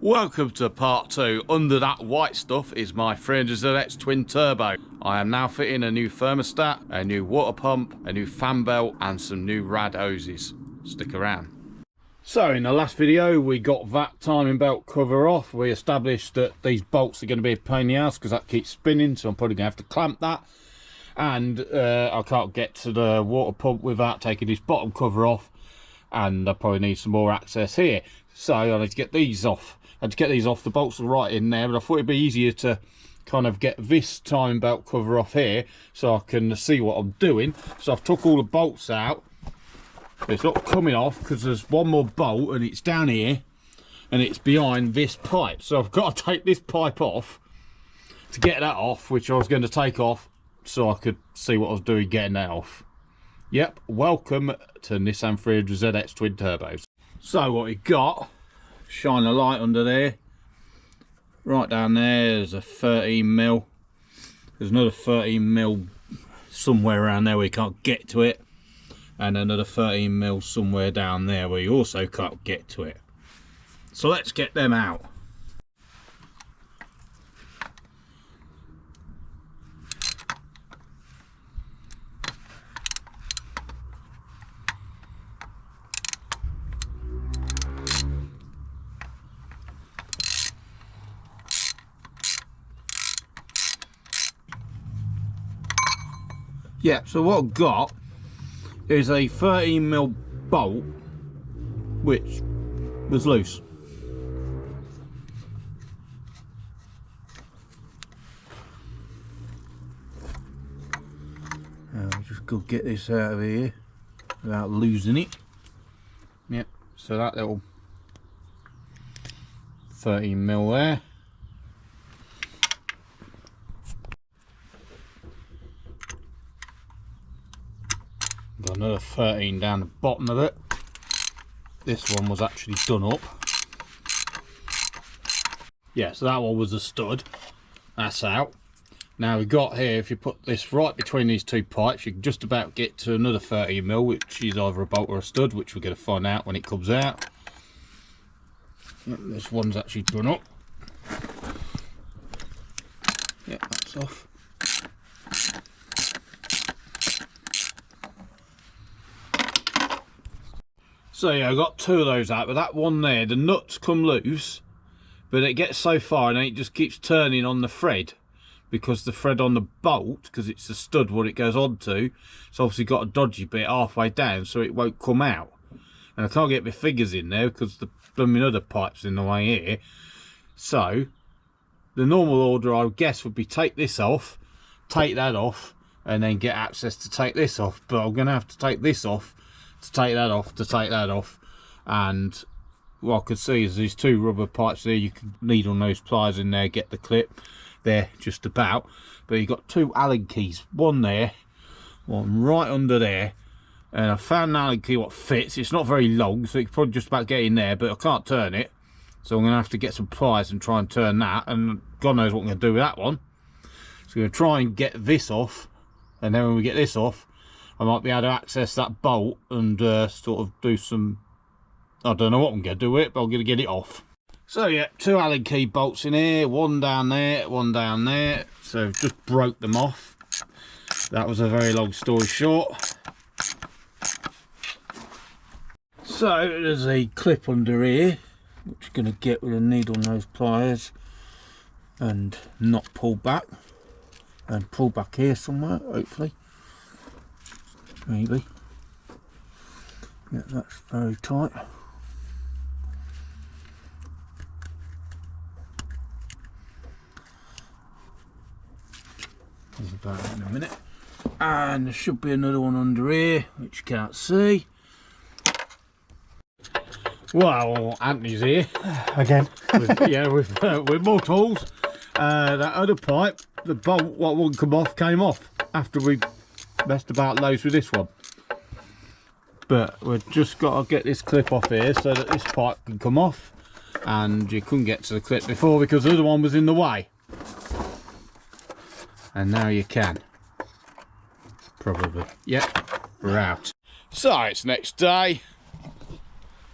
Welcome to part 2. Under that white stuff is my 300Zx twin turbo. I am now fitting a new thermostat, a new water pump, a new fan belt and some new rad hoses. Stick around. So in the last video we got that timing belt cover off. We established that these bolts are going to be a pain in the ass because that keeps spinning, so I'm probably going to have to clamp that. And I can't get to the water pump without taking this bottom cover off, and I probably need some more access here. So I need to get these off. And to get these off, the bolts are right in there, but I thought it'd be easier to kind of get this timing belt cover off here so I can see what I'm doing. So I've took all the bolts out. It's not coming off because there's one more bolt and it's down here and it's behind this pipe. So I've got to take this pipe off to get that off, which I was going to take off so I could see what I was doing getting that off. Yep, welcome to Nissan 300Zx twin turbos. So what we got, shine a light under there. Right down there's a 13mm. There's another 13mm somewhere around there where you can't get to it, and another 13mm somewhere down there where you also can't get to it. So let's get them out. Yeah, so what I've got is a 13mm bolt which was loose. I'll just go get this out of here without losing it. Yep, so that little 13mm there. Got another 13 down the bottom of it. This one was actually done up. Yeah, so that one was a stud. That's out. Now we've got here, if you put this right between these two pipes, you can just about get to another 13mm, which is either a bolt or a stud, which we're going to find out when it comes out. This one's actually done up. Yeah, that's off. So yeah, I got two of those out, but that one there, the nuts come loose, but it gets so far and then it just keeps turning on the thread, because the thread on the bolt, because it's the stud what it goes onto, it's obviously got a dodgy bit halfway down, so it won't come out. And I can't get my fingers in there because the blooming other pipe's in the way here. So the normal order, I would guess, would be take this off, take that off, and then get access to take this off. But I'm going to have to take this off to take that off, to take that off. And what I could see is these two rubber pipes there. You can needle nose pliers in there, get the clip there just about. But you've got two Allen keys, one there, one right under there. And I found an Allen key what fits. It's not very long, so you can probably just about get in there, but I can't turn it. So I'm going to have to get some pliers and try and turn that. And God knows what I'm going to do with that one. So I'm going to try and get this off. And then when we get this off, I might be able to access that bolt and sort of do some, I don't know what I'm going to do with it, but I'm going to get it off. So yeah, two Allen key bolts in here, one down there, one down there. So just broke them off. That was a very long story short. So there's a clip under here, which I'm going to get with a needle nose pliers and not pull back. And pull back here somewhere, hopefully. Maybe. Yeah, that's very tight. I'll about that in a minute. And there should be another one under here, which you can't see. Well, Anthony's here again. with more tools. That other pipe, the bolt, what wouldn't come off, came off after we messed about loads with this one. But we've just got to get this clip off here so that this pipe can come off, and you couldn't get to the clip before because the other one was in the way, and now you can probably. Yep, we're out. So it's next day.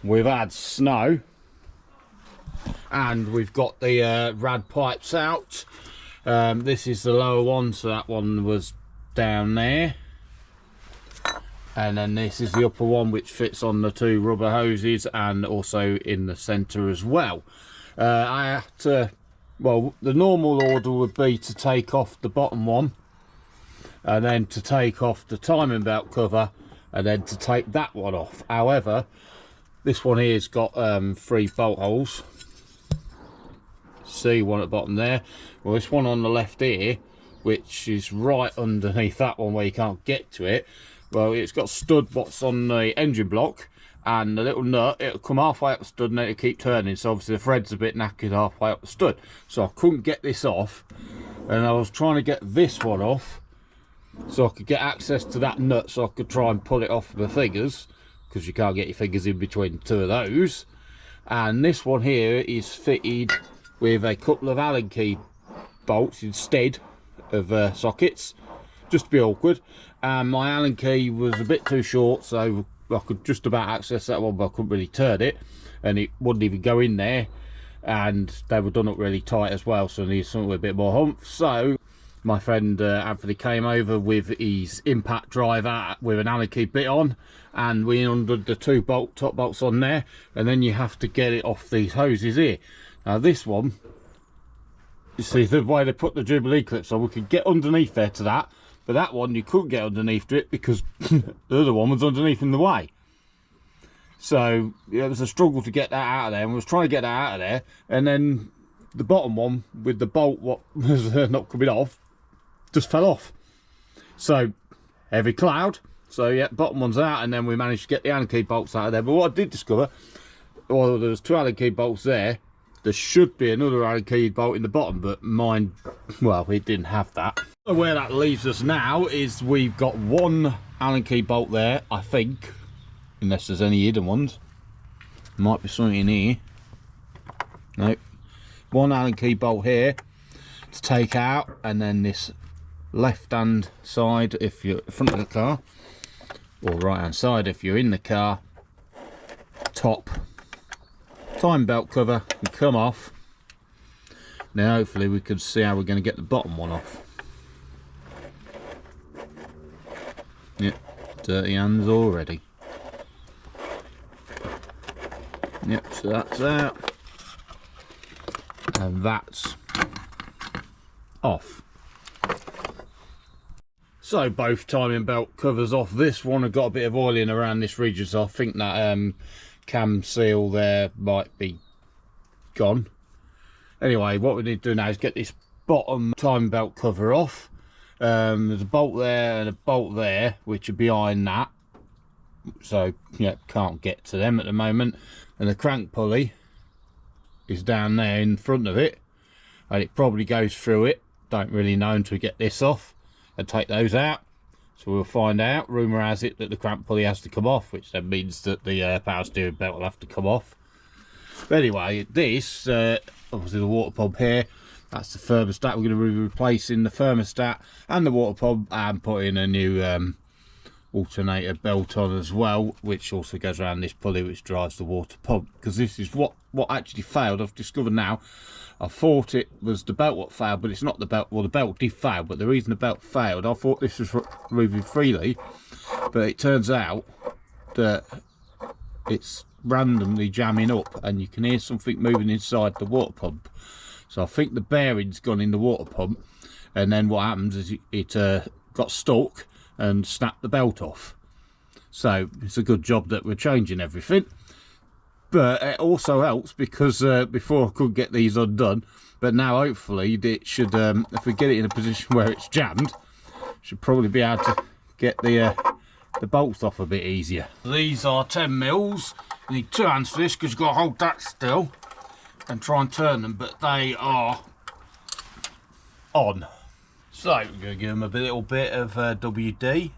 We've had snow and we've got the rad pipes out. This is the lower one, so that one was down there, and then this is the upper one, which fits on the two rubber hoses and also in the center as well. I had to, well, the normal order would be to take off the bottom one, and then to take off the timing belt cover, and then to take that one off. However, this one here's got 3 bolt holes. See one at the bottom there. Well, this one on the left here, which is right underneath that one where you can't get to it, well, it's got stud what's on the engine block, and the little nut, it'll come halfway up the stud and then it'll keep turning, so obviously the thread's a bit knackered halfway up the stud. So I couldn't get this off, and I was trying to get this one off so I could get access to that nut, so I could try and pull it off with my fingers, because you can't get your fingers in between 2 of those. And this one here is fitted with a couple of Allen key bolts instead of sockets, just to be awkward. And my Allen key was a bit too short, so I could just about access that one, but I couldn't really turn it, and it wouldn't even go in there, and they were done up really tight as well, so I needed something with a bit more humph. So my friend Anthony came over with his impact driver with an Allen key bit on, and we undid the 2 top bolts on there, and then you have to get it off these hoses here. Now this one, you see the way they put the Jubilee clips on, we could get underneath there to that, but that one you couldn't get underneath to it because the other one was underneath in the way. So yeah, it was a struggle to get that out of there, and we was trying to get that out of there, and then the bottom one with the bolt what was not coming off just fell off. So heavy cloud. So yeah, bottom one's out, and then we managed to get the Allen key bolts out of there. But what I did discover, well, there was 2 Allen key bolts there. There should be another Allen key bolt in the bottom, but mine, well, it didn't have that. So where that leaves us now is we've got 1 Allen key bolt there, I think, unless there's any hidden ones. Might be something in here. Nope. 1 Allen key bolt here to take out, and then this left hand side if you're in front of the car, or right hand side if you're in the car, top time belt cover can come off. Now hopefully we can see how we're going to get the bottom one off. Yep, dirty hands already. Yep, so that's out, and that's off. So both timing belt covers off. This one have got a bit of oiling around this region, so I think that cam seal there might be gone. Anyway, what we need to do now is get this bottom timing belt cover off. There's a bolt there and a bolt there which are behind that, so yeah, can't get to them at the moment. And the crank pulley is down there in front of it, and it probably goes through it. Don't really know until we get this off and take those out, so we'll find out. Rumour has it that the crank pulley has to come off, which then means that the power steering belt will have to come off. But anyway, this obviously the water pump here, that's the thermostat. We're going to be replacing the thermostat and the water pump, and putting a new alternator belt on as well, which also goes around this pulley which drives the water pump, because this is what actually failed. I've discovered now, I thought it was the belt what failed, but it's not the belt. Well, the belt did fail, but the reason the belt failed, I thought this was moving freely, but it turns out that it's randomly jamming up, and you can hear something moving inside the water pump. So I think the bearing's gone in the water pump, and then what happens is it got stuck and snapped the belt off. So it's a good job that we're changing everything. But it also helps because before I could get these undone, but now hopefully it should, if we get it in a position where it's jammed, should probably be able to get the bolts off a bit easier. These are 10 mils. You need 2 hands for this because you've got to hold that still and try and turn them, but they are on. So we're going to give them a little bit of WD.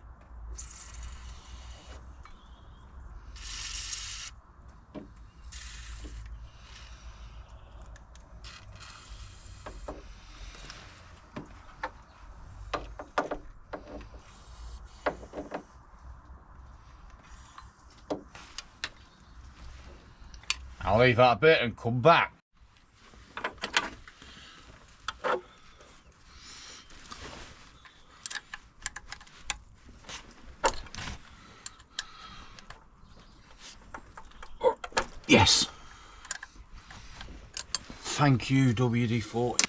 I'll leave that a bit and come back. Yes. Thank you, WD-40.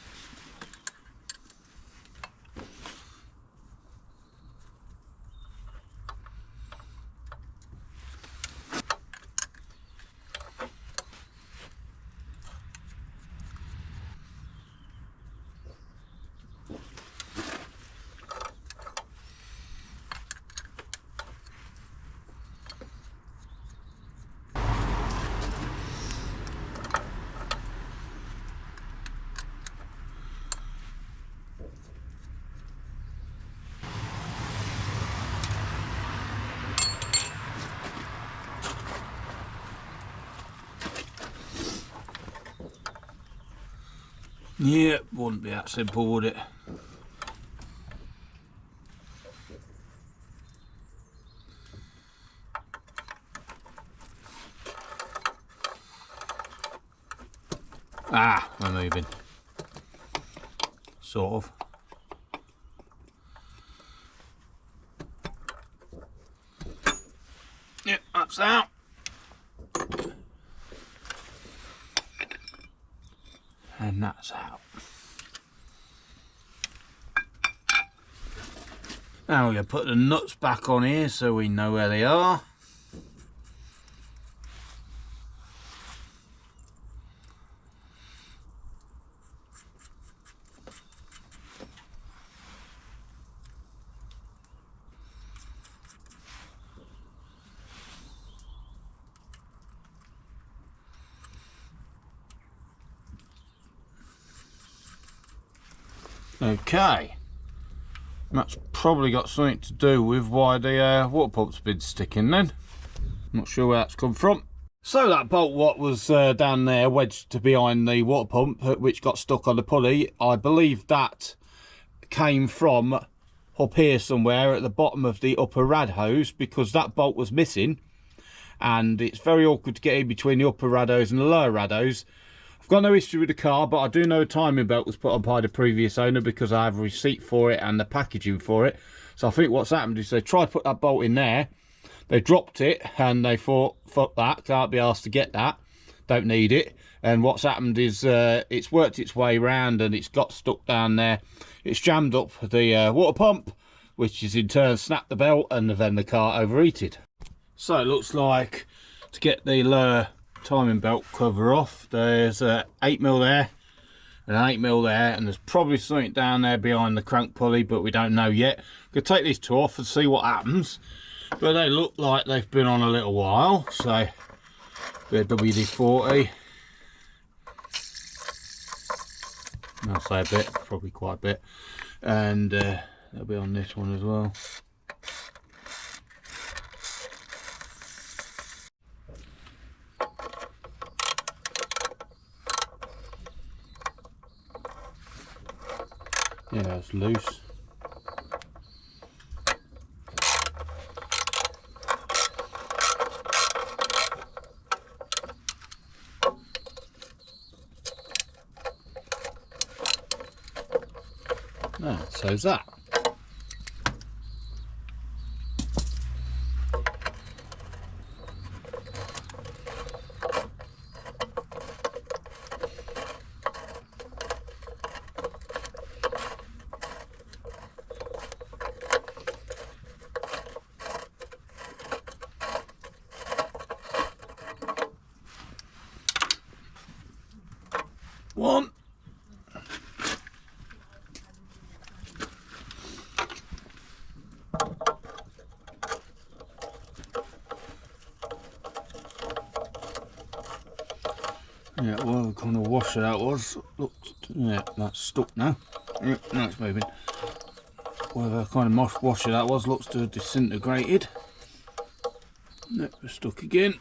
Yeah, wouldn't be that simple, would it? Ah, we're moving. Sort of. Yep, that's out. And that's out. Now we're going to put the nuts back on here so we know where they are. Okay, that's probably got something to do with why the water pump's been sticking then. Not sure where that's come from. So that bolt what was down there wedged behind the water pump, which got stuck on the pulley, I believe that came from up here somewhere at the bottom of the upper rad hose, because that bolt was missing and it's very awkward to get in between the upper rad hose and the lower rad hose. I've got no history with the car, but I do know a timing belt was put on by the previous owner because I have a receipt for it and the packaging for it. So I think what's happened is they tried to put that bolt in there, they dropped it and they thought, fuck that, can't be asked to get that, don't need it. And what's happened is it's worked its way around and it's got stuck down there. It's jammed up the water pump, which is in turn snapped the belt, and then the car overheated. So it looks like, to get the lower timing belt cover off, there's 8mm there and 8mm there, and there's probably something down there behind the crank pulley, but we don't know yet. We'll take these two off and see what happens, but they look like they've been on a little while. So a bit of WD-40, I'll say a bit, probably quite a bit, and they'll be on this one as well. Yeah, it's loose. Ah, so's that. One. Yeah, well, what kind of washer that was. Look, yeah, that's stuck now. Yeah, now it's moving. Whatever kind of washer that was, looks to have disintegrated. Yep, we're stuck again.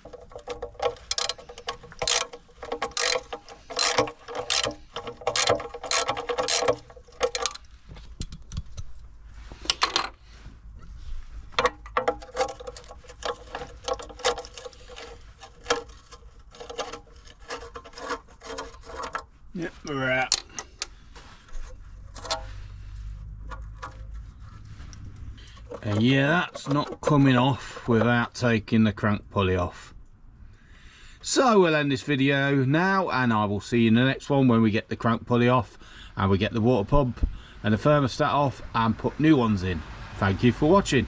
Yep, we're out. And yeah, that's not coming off without taking the crank pulley off. So we'll end this video now, and I will see you in the next one when we get the crank pulley off and we get the water pump and the thermostat off and put new ones in. Thank you for watching.